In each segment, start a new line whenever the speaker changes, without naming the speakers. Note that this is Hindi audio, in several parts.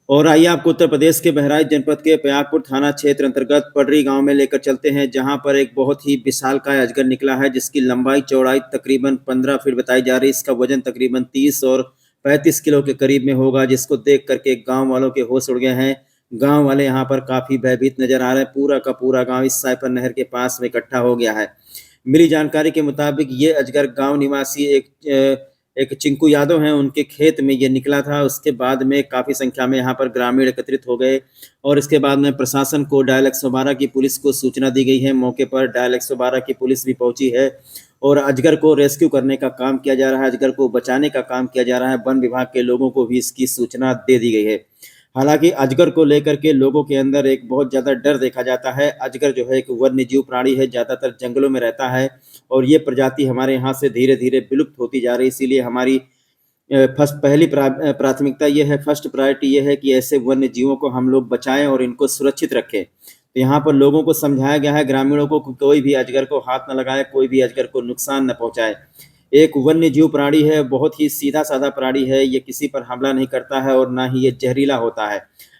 और आइए आपको उत्तर प्रदेश के बहराइच जनपद के प्रयागपुर थाना क्षेत्र अंतर्गत पडरी गांव में लेकर चलते हैं, जहां पर एक बहुत ही विशालकाय अजगर निकला है, जिसकी लंबाई चौड़ाई तकरीबन 15 फीट बताई जा रही है। इसका वजन तकरीबन 30 और 35 किलो के करीब में होगा, जिसको देख करके गांव वालों के होश उड़ गए हैं। गांव वाले यहां पर काफी भयभीत नजर आ रहे हैं। पूरा का पूरा गांव इस साइपर नहर के पास में इकट्ठा हो गया है। मिली जानकारी के मुताबिक ये अजगर गांव निवासी एक चिंकू यादव हैं, उनके खेत में ये निकला था। उसके बाद में काफ़ी संख्या में यहाँ पर ग्रामीण एकत्रित हो गए और इसके बाद में प्रशासन को डायल 112 की पुलिस को सूचना दी गई है। मौके पर डायल 112 की पुलिस भी पहुंची है और अजगर को रेस्क्यू करने का काम किया जा रहा है, अजगर को बचाने का काम किया जा रहा है। वन विभाग के लोगों को भी इसकी सूचना दे दी गई है। हालांकि अजगर को लेकर के लोगों के अंदर एक बहुत ज़्यादा डर देखा जाता है। अजगर जो है एक वन्यजीव प्राणी है, ज़्यादातर जंगलों में रहता है और ये प्रजाति हमारे यहाँ से धीरे धीरे विलुप्त होती जा रही है। इसीलिए हमारी पहली प्राथमिकता ये है, फर्स्ट प्रायोरिटी ये है कि ऐसे वन्य जीवों को हम लोग बचाएं और इनको सुरक्षित रखें। तो यहाँ पर लोगों को समझाया गया है, ग्रामीणों को, कोई भी अजगर को हाथ न लगाए, कोई भी अजगर को नुकसान न पहुँचाए। एक वन्य जीव प्राणी है, बहुत ही सीधा साधा प्राणी है, ये किसी पर हमला नहीं करता है और ना ही ये जहरीला होता है।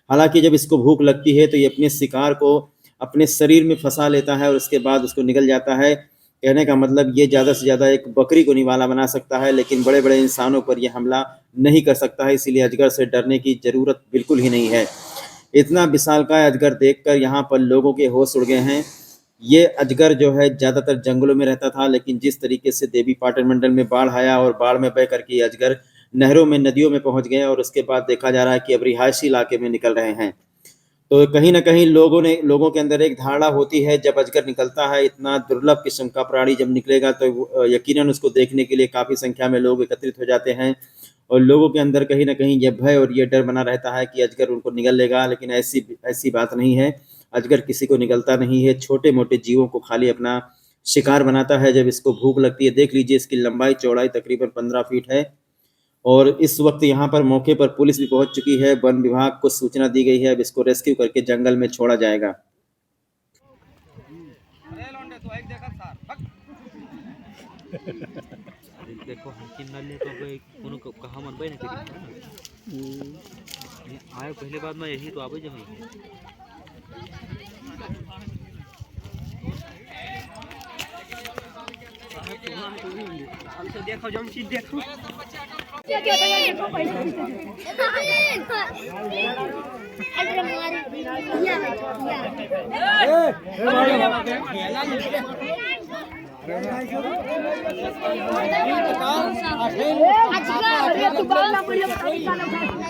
हालांकि जब इसको भूख लगती है तो ये अपने शिकार को अपने शरीर में फंसा लेता है और उसके बाद उसको निगल जाता है। कहने का मतलब ये ज़्यादा से ज़्यादा एक बकरी को निवाला बना सकता है, लेकिन बड़े बड़े इंसानों पर यह हमला नहीं कर सकता है। इसीलिए अजगर से डरने की ज़रूरत बिल्कुल ही नहीं है। इतना विशालकाय अजगर देखकर यहाँ पर लोगों के होश उड़ गए हैं। ये अजगर जो है ज़्यादातर जंगलों में रहता था, लेकिन जिस तरीके से देवी पाटन मंडल में बाढ़ आया और बाढ़ में बह करके अजगर नहरों में, नदियों में पहुंच गए और उसके बाद देखा जा रहा है कि अब रिहायशी इलाके में निकल रहे हैं। तो कहीं न कहीं लोगों के अंदर एक धारणा होती है, जब अजगर निकलता है, इतना दुर्लभ किस्म का प्राणी जब निकलेगा तो यकीनन उसको देखने के लिए काफ़ी संख्या में लोग एकत्रित हो जाते हैं और लोगों के अंदर कहीं न कहीं ये भय और ये डर बना रहता है कि अजगर उनको निगल लेगा, लेकिन ऐसी ऐसी बात नहीं है। अजगर किसी को निगलता नहीं है, छोटे-मोटे जीवों को खाली अपना शिकार बनाता है जब इसको भूख लगती है। देख लीजिए, इसकी लंबाई चौड़ाई तकरीबन 15 फीट है और इस वक्त यहाँ पर मौके पर पुलिस भी पहुँच चुकी है। वन विभाग को सूचना दी गई है, अब इसको रेस्क्यू करके जंगल में छोड़ा जाएगा।
देखो हकीम नल्ले तो कोई कोनो कहा मन बे न करी आए पहले बात में यही तो आवे जमी हमसे देखो जमशीद देखो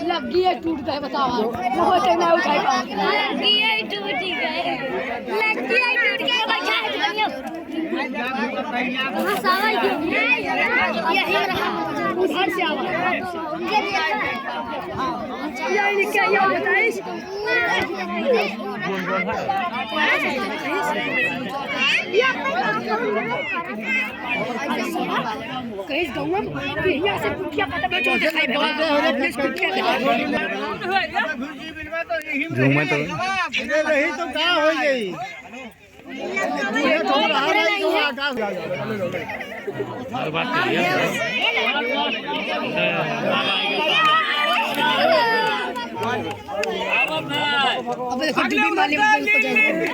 लगी है टूट गए, बताओ बहुत ना उठाई लगी है टूट गए, लगी है टूट गए यही रहा उधर से आवा ये क्या ये बताइस कहीं गाँव में यहाँ से कुटिया पता बेचो दिखाई दे कुटिया
झूमे तो नहीं तो क्या हो गई ये तो रहा नहीं तो आकाश
हर बात करिए
अब देखो डूबी वाले में को जाएंगे